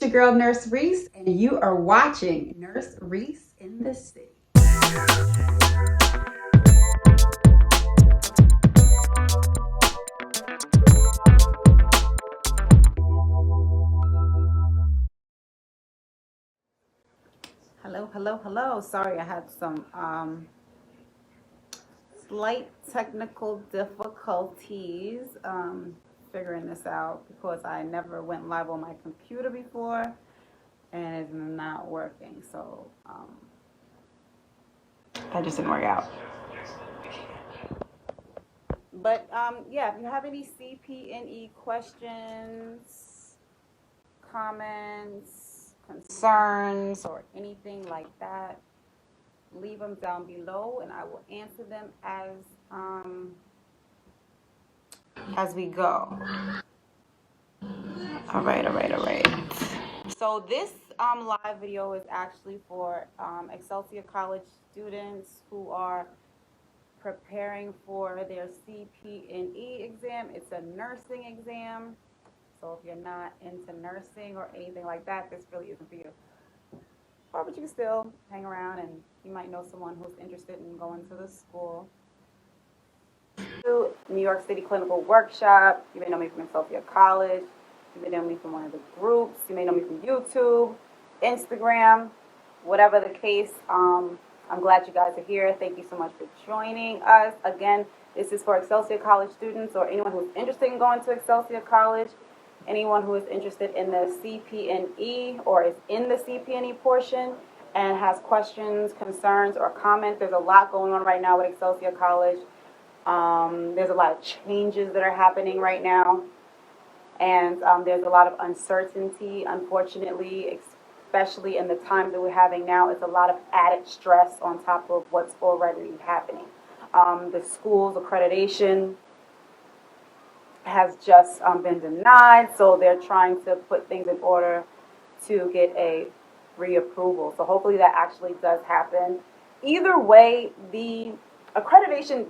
It's your girl, Nurse Reese, and you are watching Nurse Reese in the City. Hello. Sorry, I had some slight technical difficulties figuring this out because I never went live on my computer before and it's not working. So that just didn't work out. But yeah, if you have any CPNE questions, comments, concerns, or anything like that, leave them down below and I will answer them as we go. All right. So this live video is actually for Excelsior College students who are preparing for their CPNE exam. It's a nursing exam. So if you're not into nursing or anything like that, this really isn't for you. Or but you can still hang around and you might know someone who's interested in going to the school. New York City Clinical Workshop. You may know me from Excelsior College. You may know me from one of the groups. You may know me from YouTube, Instagram, whatever the case. I'm glad you guys are here. Thank you so much for joining us. Again, this is for Excelsior College students or anyone who's interested in going to Excelsior College, anyone who is interested in the CPNE or is in the CPNE portion and has questions, concerns, or comments. There's a lot going on right now with Excelsior College. There's a lot of changes that are happening right now. And there's a lot of uncertainty, unfortunately, especially in the time that we're having now. It's a lot of added stress on top of what's already happening. The school's accreditation has just been denied, so they're trying to put things in order to get a reapproval. So hopefully that actually does happen. Either way, the accreditation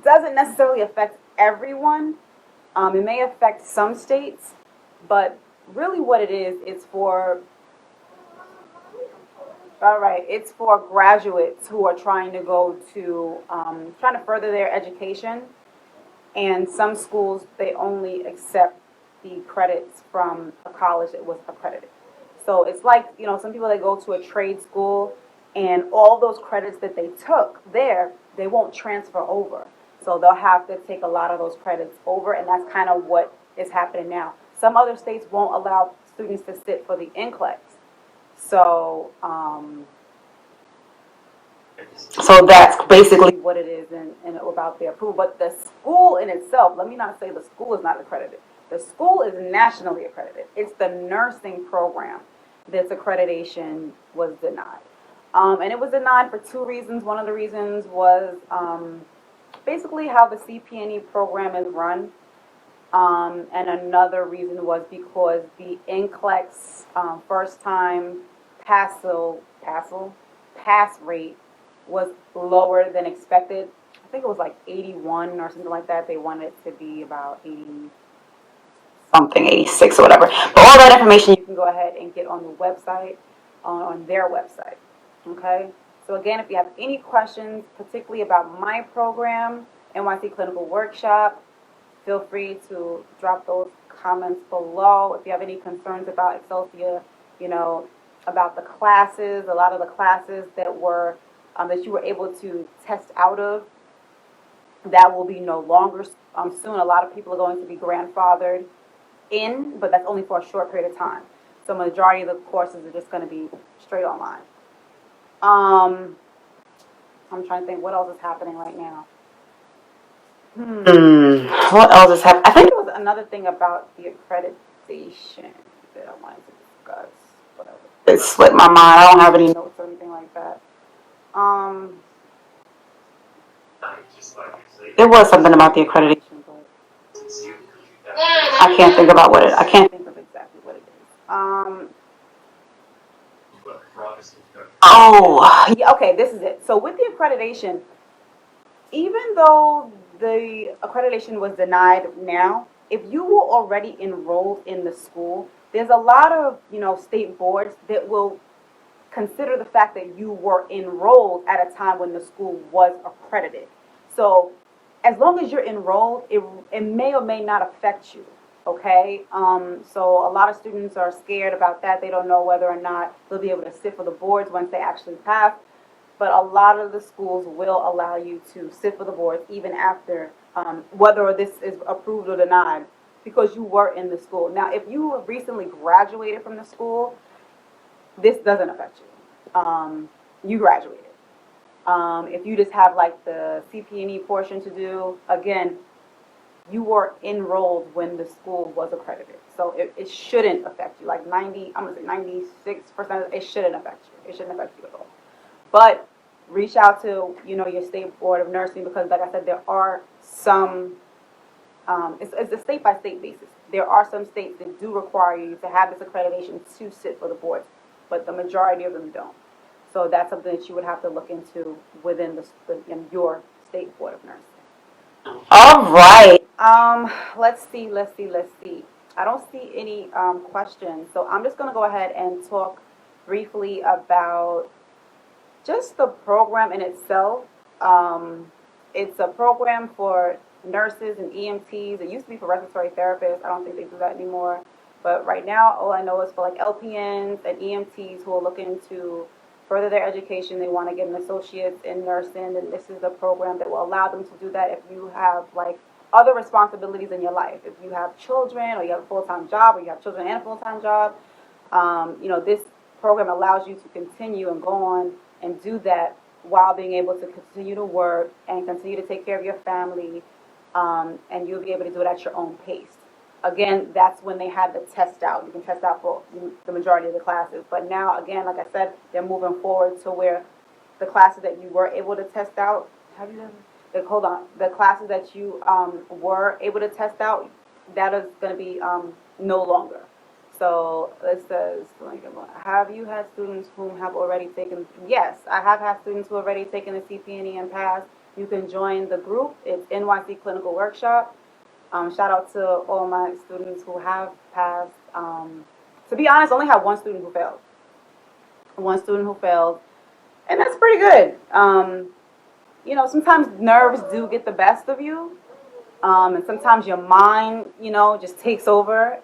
doesn't necessarily affect everyone. It may affect some states, but really what it is, it's for graduates who are trying to go to, trying to further their education. And some schools, they only accept the credits from a college that was accredited. So it's like, some people, they go to a trade school and all those credits that they took there, they won't transfer over. So they'll have to take a lot of those credits over, and that's kind of what is happening now. Some other states won't allow students to sit for the NCLEX. So that's basically what it is and about their approval. But the school in itself, let me not say the school is not accredited. The school is nationally accredited. It's the nursing program that's accreditation was denied. And it was denied for two reasons. One of the reasons was basically how the CPNE program is run. And another reason was because the NCLEX first time pass rate was lower than expected. I think it was like 81 or something like that. They wanted it to be about 80 something, 86 or whatever. But all that information you can go ahead and get on the website, on their website. Okay? So again, if you have any questions, particularly about my program, NYC Clinical Workshop, feel free to drop those comments below. If you have any concerns about Excelsior, about the classes, a lot of the classes that were that you were able to test out of, that will be no longer soon. A lot of people are going to be grandfathered in, but that's only for a short period of time. So majority of the courses are just going to be straight online. I'm trying to think what else is happening right now. What else is happening? I think there was another thing about the accreditation that I wanted to discuss. Whatever. It slipped my mind. I don't have any notes or anything like that. There was something about the accreditation, but I can't think about what it. I can't think of exactly what it is. Oh, yeah, okay, this is it. So with the accreditation, even though the accreditation was denied now, if you were already enrolled in the school, there's a lot of, state boards that will consider the fact that you were enrolled at a time when the school was accredited. So as long as you're enrolled, it may or may not affect you, okay? So a lot of students are scared about that. They don't know whether or not they'll be able to sit for the boards once they actually pass. But a lot of the schools will allow you to sit for the boards even after, whether this is approved or denied, because you were in the school. Now, if you have recently graduated from the school, this doesn't affect you. You graduated. If you just have like the CPNE portion to do, again, you were enrolled when the school was accredited. So it shouldn't affect you. Like 96%, it shouldn't affect you. It shouldn't affect you at all. But reach out to, your state board of nursing, because like I said, there are some, it's a state by state basis. There are some states that do require you to have this accreditation to sit for the boards, but the majority of them don't. So that's something that you would have to look into within in your state board of nursing. All right. Let's see. I don't see any questions, so I'm just going to go ahead and talk briefly about just the program in itself. It's a program for nurses and EMTs. It used to be for respiratory therapists. I don't think they do that anymore. But right now, all I know is for like LPNs and EMTs who are looking to further their education. They want to get an associate's in nursing, and this is the program that will allow them to do that if you have like other responsibilities in your life. If you have children, or you have a full-time job, or you have children and a full-time job, this program allows you to continue and go on and do that while being able to continue to work and continue to take care of your family, and you'll be able to do it at your own pace. Again, that's when they had the test out. You can test out for the majority of the classes. But now, again, like I said, they're moving forward to where the classes that you were able to test out, the classes that you were able to test out, that is going to be no longer. So it says, have you had students whom have already taken? Yes, I have had students who have already taken the CPNE and passed. You can join the group. It's NYC Clinical Workshop. Shout out to all my students who have passed. To be honest, I only have one student who failed. And that's pretty good. Sometimes nerves do get the best of you, and sometimes your mind, just takes over.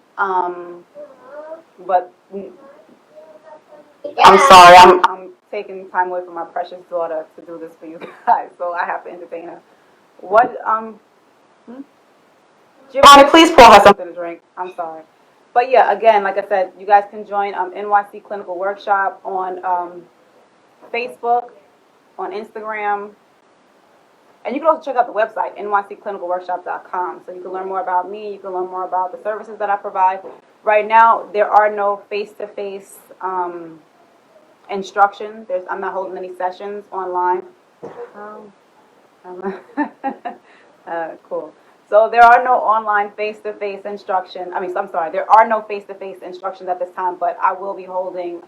But I'm sorry, I'm taking time away from my precious daughter to do this for you guys, so I have to entertain her. What, Giovanni, please pour her something to drink. I'm sorry. But yeah, again, like I said, you guys can join NYC Clinical Workshop on Facebook, on Instagram, and you can also check out the website, nycclinicalworkshop.com. So you can learn more about me, you can learn more about the services that I provide. Right now, there are no face-to-face instruction. I'm not holding any sessions online. Cool. So there are no online face-to-face instruction. There are no face-to-face instructions at this time, but I will be holding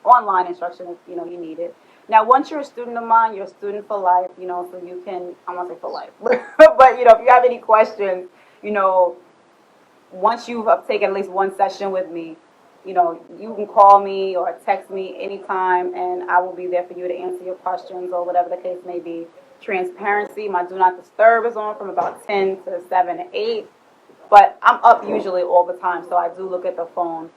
online instruction if you need it. Now, once you're a student of mine, you're a student for life, so you can, I won't say for life, but if you have any questions, once you've taken at least one session with me, you can call me or text me anytime, and I will be there for you to answer your questions or whatever the case may be. Transparency, my do not disturb is on from about 10 to 7 to 8, but I'm up usually all the time, so I do look at the phone,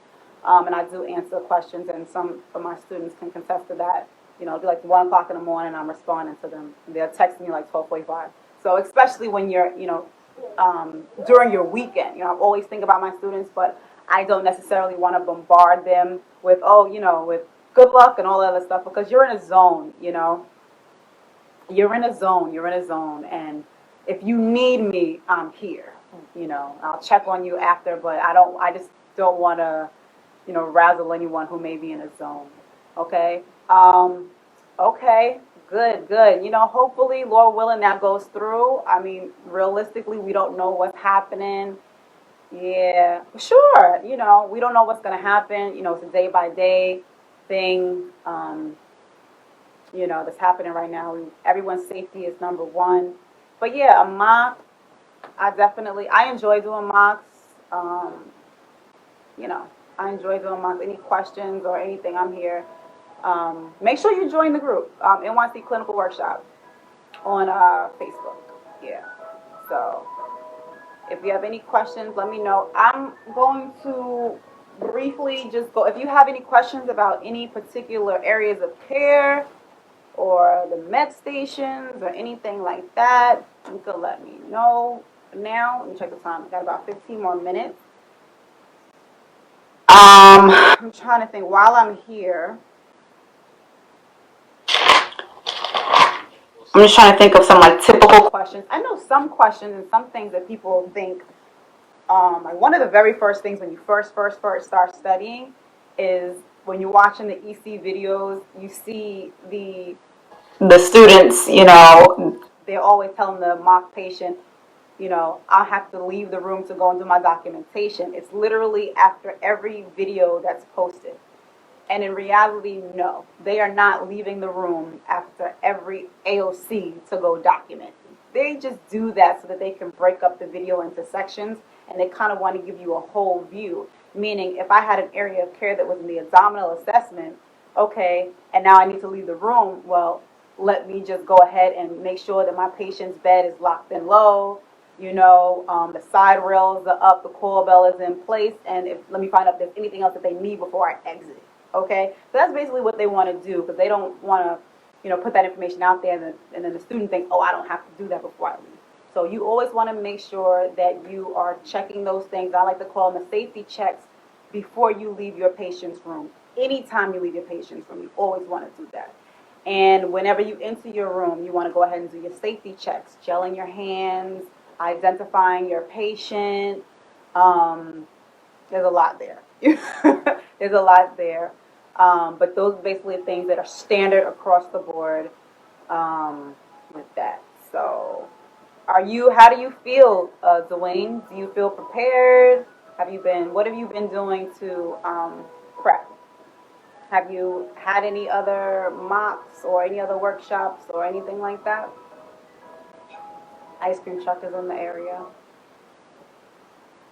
and I do answer questions, and some of my students can contest to that. It'll be like 1 o'clock in the morning, I'm responding to them. They'll text me like 12:45. So especially when you're, during your weekend, I always think about my students, but I don't necessarily want to bombard them with, with good luck and all that other stuff, because you're in a zone, You're in a zone, and if you need me, I'm here. I'll check on you after, but I just don't want to, razzle anyone who may be in a zone. Okay? Okay, good. Hopefully, Lord willing, that goes through. I mean, realistically, we don't know what's happening. Yeah, sure. We don't know what's going to happen. It's a day-by-day thing. That's happening right now. Everyone's safety is number one. But yeah, a mock, I enjoy doing mocks. I enjoy doing mocks. Any questions or anything, I'm here. Make sure you join the group, NYC Clinical Workshop on Facebook. Yeah. So if you have any questions, let me know. I'm going to briefly just go, if you have any questions about any particular areas of care or the med stations or anything like that, you can let me know now. Let me check the time. I got about 15 more minutes. I'm trying to think while I'm here. I'm just trying to think of some like typical. Questions. I know some questions and some things that people think. Like one of the very first things when you first start studying is when you're watching the EC videos, you see The students, they're always telling the mock patient, I'll have to leave the room to go and do my documentation. It's literally after every video that's posted. And in reality, no, they are not leaving the room after every AOC to go document. They just do that so that they can break up the video into sections, and they kind of want to give you a whole view. Meaning, if I had an area of care that was in the abdominal assessment, okay, and now I need to leave the room, well, let me just go ahead and make sure that my patient's bed is locked in low, the side rails are up, the coil bell is in place, and let me find out if there's anything else that they need before I exit. Okay, so that's basically what they want to do because they don't want to, put that information out there and then the student thinks, oh, I don't have to do that before I leave. So you always want to make sure that you are checking those things. I like to call them the safety checks before you leave your patient's room. Anytime you leave your patient's room, you always want to do that. And whenever you enter your room, you want to go ahead and do your safety checks, gelling your hands, identifying your patient. There's a lot there. There's a lot there. But those are basically things that are standard across the board with that. So how do you feel, Dwayne? Do you feel prepared? What have you been doing to prep? Have you had any other mocks or any other workshops or anything like that? Ice cream truck is in the area.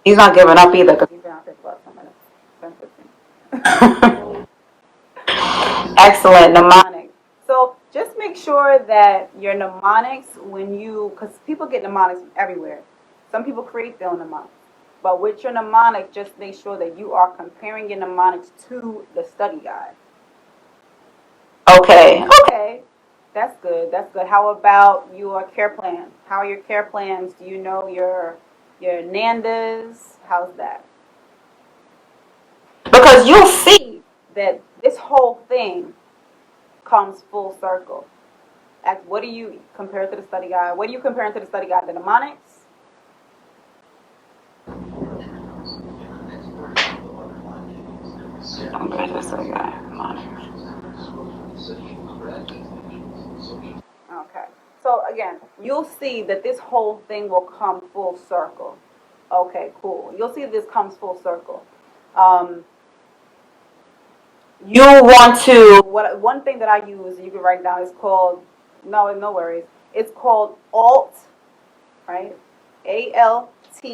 He's not giving up either. He's been out there for some minutes. Excellent. Mnemonics. So just make sure that your mnemonics, because people get mnemonics from everywhere. Some people create their own mnemonics. But with your mnemonic, just make sure that you are comparing your mnemonics to the study guide. Okay. Okay. That's good. That's good. How about your care plan? How are your care plans? Do you know your NANDAs? How's that? Because you'll see that this whole thing comes full circle. What do you compare to the study guide? What are you comparing to the study guide? The mnemonics? Okay. So again, you'll see that this whole thing will come full circle. Okay, cool. You'll see this comes full circle. You want to. One thing that I use, you can write down, is called, no worries. It's called ALT, right? ALT.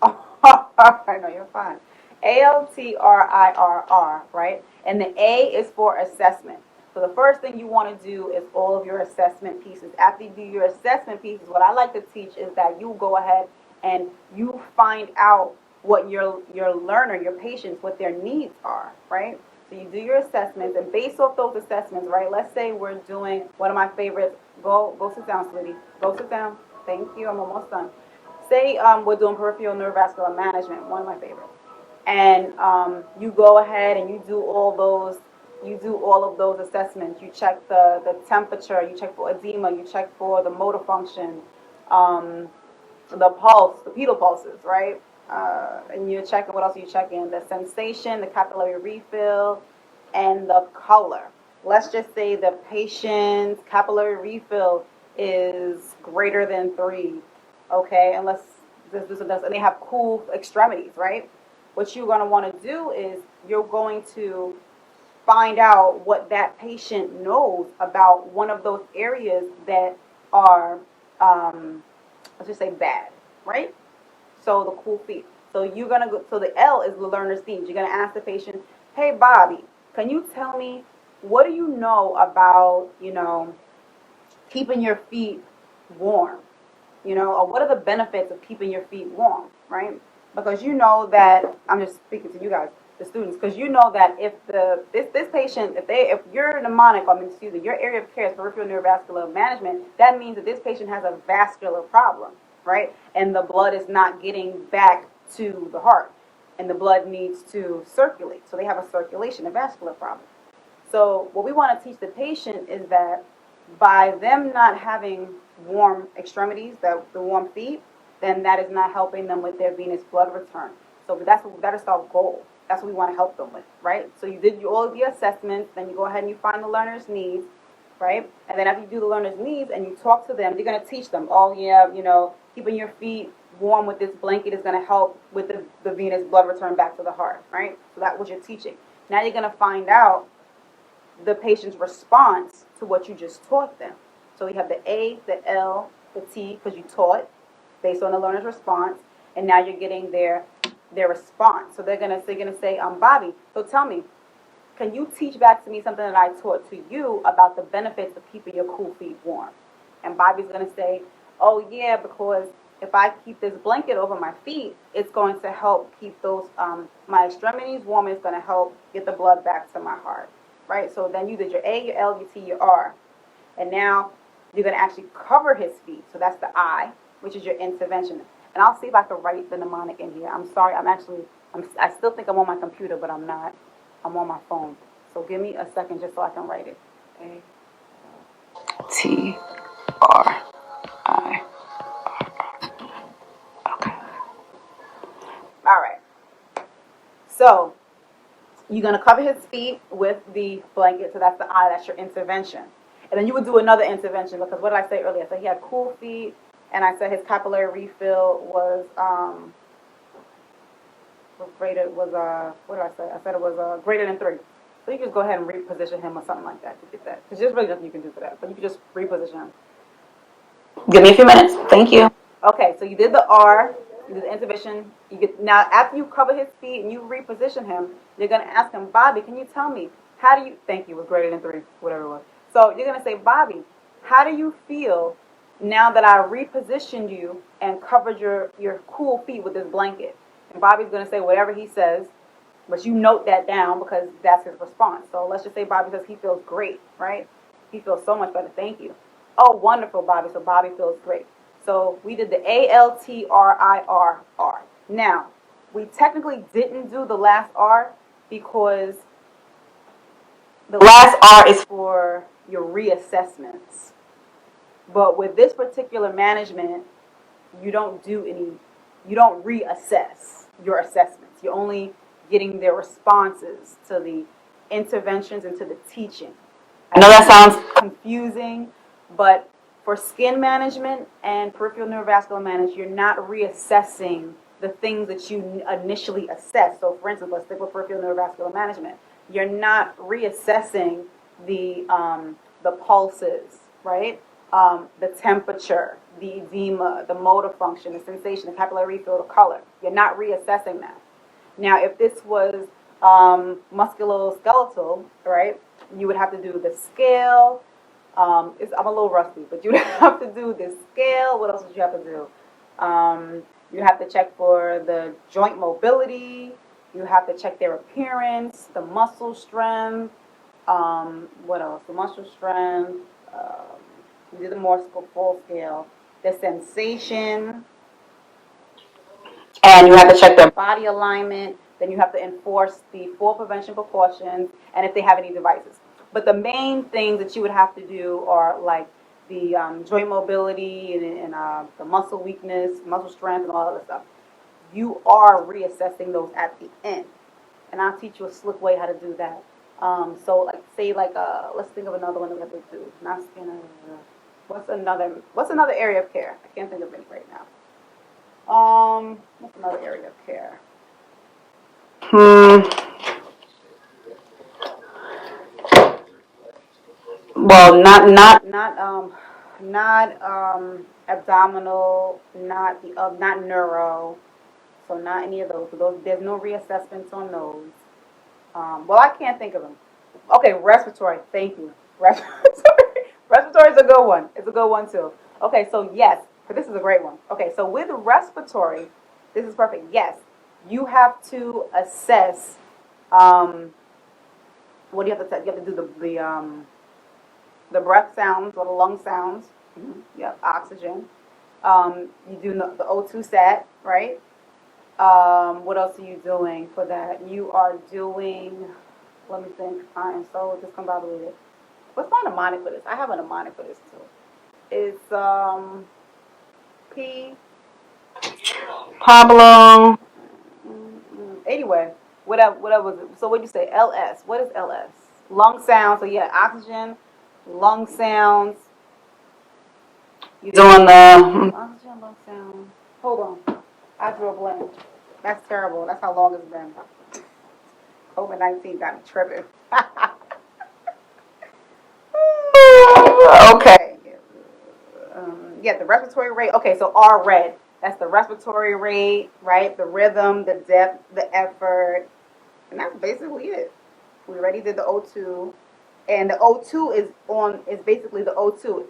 I know, you're fine. ALTRIRR, right? And the A is for assessment. So the first thing you want to do is all of your assessment pieces. After you do your assessment pieces, what I like to teach is that you go ahead and you find out what your learner, your patients, what their needs are, right? So you do your assessments, and based off those assessments, right? Let's say we're doing one of my favorites. Go sit down, sweetie. Go sit down. Thank you. I'm almost done. Say we're doing peripheral neurovascular management, one of my favorites, and you go ahead and you do all of those assessments. You check the temperature, you check for edema, you check for the motor function, the pulse, the pedal pulses, right? And you're checking, what else are you checking? The sensation, the capillary refill, and the color. Let's just say the patient's capillary refill is greater than 3, okay? Unless this and they have cool extremities, right? What you're going to want to do is you're going to find out what that patient knows about one of those areas that are, let's just say, bad, right? So the cool feet. So you're gonna go. So the L is the learner's needs. You're gonna ask the patient, "Hey, Bobby, can you tell me what do you know about keeping your feet warm? Or what are the benefits of keeping your feet warm, right? Because you know that I'm just speaking to you guys, the students, because you know that if this patient, if you're mnemonic, excuse me, your area of care is peripheral neurovascular management, that means that this patient has a vascular problem, right? And the blood is not getting back to the heart, and the blood needs to circulate. So they have a circulation, a vascular problem. So what we want to teach the patient is that by them not having warm extremities, the warm feet, then that is not helping them with their venous blood return. So that is our goal. That's what we want to help them with, right? So you did all of the assessments, then you go ahead and you find the learner's needs, right? And then after you do the learner's needs and you talk to them, you're going to teach them, oh yeah, keeping your feet warm with this blanket is going to help with the venous blood return back to the heart, right? So that's what you're teaching. Now you're going to find out the patient's response to what you just taught them. So we have the A, the L, the T, because you taught based on the learner's response, and now you're getting their response. So they're gonna say, Bobby, so tell me, can you teach back to me something that I taught to you about the benefits of keeping your cool feet warm? And Bobby's gonna say, oh yeah, because if I keep this blanket over my feet, it's going to help keep those my extremities warm. It's going to help get the blood back to my heart. Right? So then you did your A, your L, your T, your R. And now you're going to actually cover his feet. So that's the I, which is your intervention. And I'll see if I can write the mnemonic in here. I'm sorry, I still think I'm on my computer, but I'm not. I'm on my phone. So give me a second just so I can write it. A, T, R, I. Okay. all right. So you're going to cover his feet with the blanket. So that's the I, that's your intervention. And then you would do another intervention because what did I say earlier? So he had cool feet, and I said his capillary refill was greater, what did I say? I said it was greater than 3. So you can just go ahead and reposition him or something like that to get that. Because there's really nothing you can do for that, but you can just reposition him. Give me a few minutes. Thank you. Okay, so you did the R, you did the intervention. Now after you cover his feet and you reposition him, you're gonna ask him, Bobby, can you tell me thank you, was greater than 3, whatever it was. So you're gonna say, Bobby, how do you feel now that I repositioned you and covered your cool feet with this blanket? And Bobby's gonna say whatever he says, but you note that down because that's his response. So let's just say Bobby says he feels great, right? He feels so much better, thank you. Oh, wonderful, Bobby. So Bobby feels great. So we did the ALTRIRR. Now, we technically didn't do the last R because the last R is for your reassessments. But with this particular management, you don't reassess your assessments. You're only getting their responses to the interventions and to the teaching. I know that sounds confusing, but for skin management and peripheral neurovascular management, you're not reassessing the things that you initially assess. So for instance, let's stick with peripheral neurovascular management. You're not reassessing the pulses, right? The temperature, the edema, the motor function, the sensation, the capillary refill, the color. You're not reassessing that. Now, if this was musculoskeletal, right, you would have to do the scale. I'm a little rusty, but you would have to do the scale. What else would you have to do? You have to check for the joint mobility. You have to check their appearance, the muscle strength. What else? The muscle strength. You did the more full scale. The sensation. and you have to check their body alignment. Then you have to enforce the fall prevention precautions and if they have any devices. But the main things that you would have to do are like the joint mobility and the muscle weakness, muscle strength, and all of that stuff. You are reassessing those at the end. And I'll teach you a slick way how to do that. So like say like let's think of another one that we have to do. Not skin. What's another area of care? I can't think of any right now. What's another area of care? Well, Not abdominal, not neuro. So not any of those. There's no reassessments on those. Well, I can't think of them. Okay, respiratory. Thank you. Respiratory. Respiratory is a good one. It's a good one too. Okay, so yes, but this is a great one. Okay, so with respiratory, this is perfect. Yes, you have to assess. What do you have to? You have to do the breath sounds or the lung sounds. Yep, oxygen. You do the O2 sat, right? What else are you doing for that? You are doing, let me think, iron, so discombobulated. What's my mnemonic for this? I have a mnemonic for this too. It's, P, Pablo. anyway, whatever. So what'd you say? LS. What is LS? Lung sounds. So yeah, oxygen, lung sounds. You Doing the, oxygen, lung sounds. Hold on. I drew a blank. That's terrible. That's how long it's been. COVID-19 got me tripping. okay. Yeah, the respiratory rate. Okay, so R red. That's the respiratory rate, right? The rhythm, the depth, the effort. And that's basically it. We already did the O2. And the O2 is basically the O2.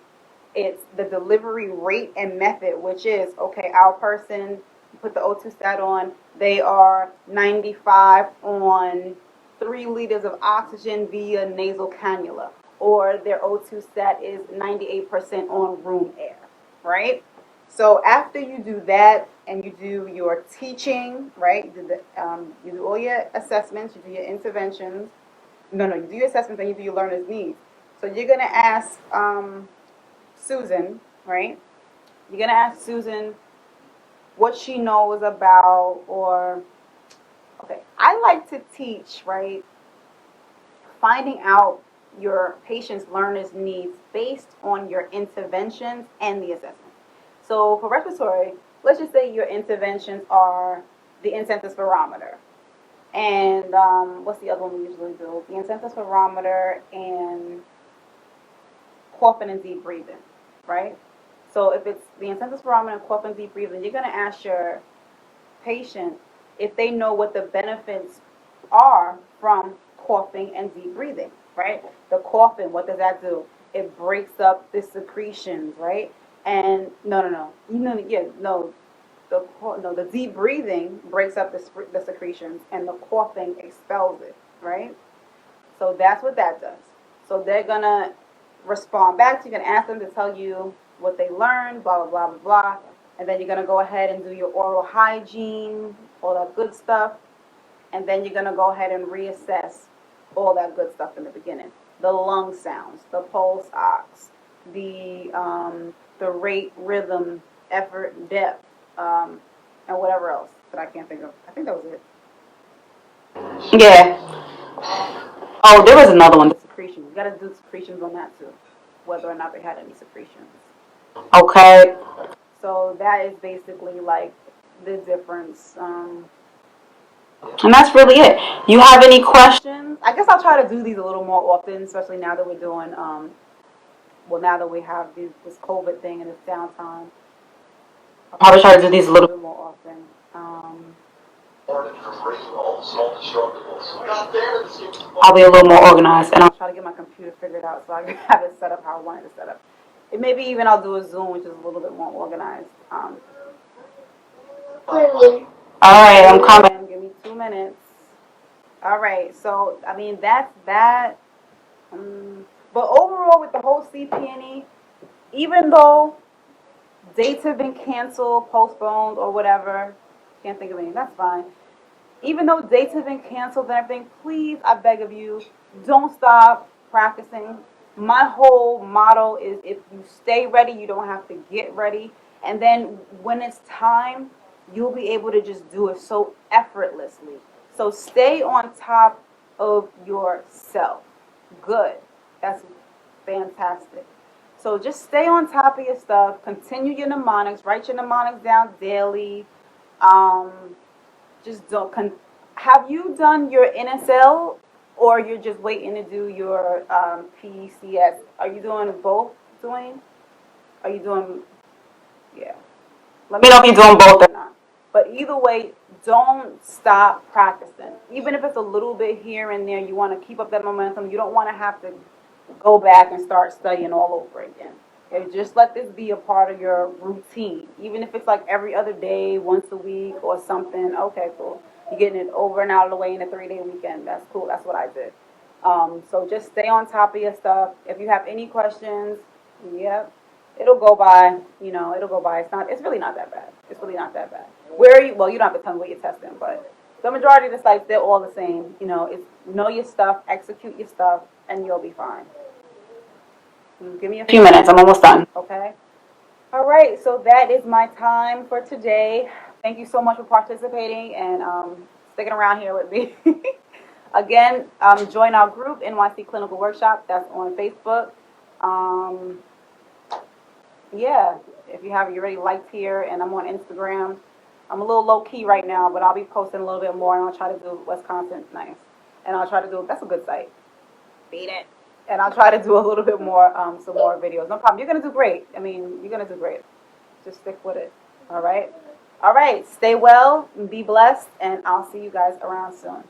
It's the delivery rate and method, which is, okay, our person put the O2 stat on, they are 95 on 3 liters of oxygen via nasal cannula, or their O2 stat is 98% on room air, right? So after you do that and you do your teaching, right? You do all your assessments, you do your interventions. No, you do your assessments and you do your learner's needs. So you're gonna ask Susan, right? You're gonna ask Susan what she knows about, or okay, I like to teach, right? Finding out your patient's learner's needs based on your interventions and the assessment. So for respiratory, let's just say your interventions are the intensispirometer. And what's the other one we usually do? The intensispirometer and coughing and deep breathing, right? So if it's the intensispirometer and coughing and deep breathing, you're going to ask your patient if they know what the benefits are from coughing and deep breathing, right? The coughing, what does that do? It breaks up the secretions, right? And the deep breathing breaks up the secretions, and the coughing expels it, right? So that's what that does. So they're gonna respond back to you. You're gonna ask them to tell you what they learned, blah blah blah blah blah, and then you're gonna go ahead and do your oral hygiene, all that good stuff, and then you're gonna go ahead and reassess all that good stuff in the beginning. The lung sounds, the pulse ox, the rate, rhythm, effort, depth, and whatever else that I can't think of. I think that was it. yeah. Oh, there was another one. Secretions. You gotta do secretions on that too, whether or not they had any secretions. Okay. So that is basically like the difference. And that's really it. You have any questions? I guess I'll try to do these a little more often, especially now that we're doing, now that we have this COVID thing and this downtime. I'll probably try to do these a little bit more often. I'll be a little more organized, and I'll try to get my computer figured out so I can have it set up how I want it to set up. And maybe even I'll do a Zoom, which is a little bit more organized. All right, I'm coming. Give me 2 minutes. All right, so I mean that's that. But overall, with the whole CPNE, even though dates have been canceled, postponed, or whatever, can't think of any. That's fine. Even though dates have been canceled and everything, please, I beg of you, don't stop practicing. My whole motto is if you stay ready, you don't have to get ready. And then when it's time, you'll be able to just do it so effortlessly. So stay on top of yourself. Good. That's fantastic. So just stay on top of your stuff. Continue your mnemonics. Write your mnemonics down daily. Just don't. Have you done your NSL, or you're just waiting to do your PCS? Are you doing both, Dwayne? Are you doing? Yeah. Let me know if you're doing both or not. But either way, don't stop practicing. Even if it's a little bit here and there, you want to keep up that momentum. You don't want to have to go back and start studying all over again. Okay, just let this be a part of your routine. Even if it's like every other day, once a week or something, okay, cool. You're getting it over and out of the way in a 3-day weekend. That's cool. That's what I did. So just stay on top of your stuff. If you have any questions, yep, it'll go by. You know, it'll go by. It's really not that bad. It's really not that bad. Where are you? Well, you don't have to tell me what you're testing, but the majority of the sites, they're all the same. You know, it's know your stuff, execute your stuff, and you'll be fine. Give me a Few minutes, I'm almost done. Okay. All right, so that is my time for today. Thank you so much for participating and sticking around here with me. Again, join our group, NYC Clinical Workshop. That's on Facebook. Yeah, if you haven't already liked here, and I'm on Instagram. I'm a little low-key right now, but I'll be posting a little bit more, and I'll try to do Wisconsin nice. And I'll try to do, that's a good site. Beat it. And I'll try to do a little bit more, some more videos. No problem. You're going to do great. I mean, you're going to do great. Just stick with it. All right? All right. Stay well, be blessed, and I'll see you guys around soon.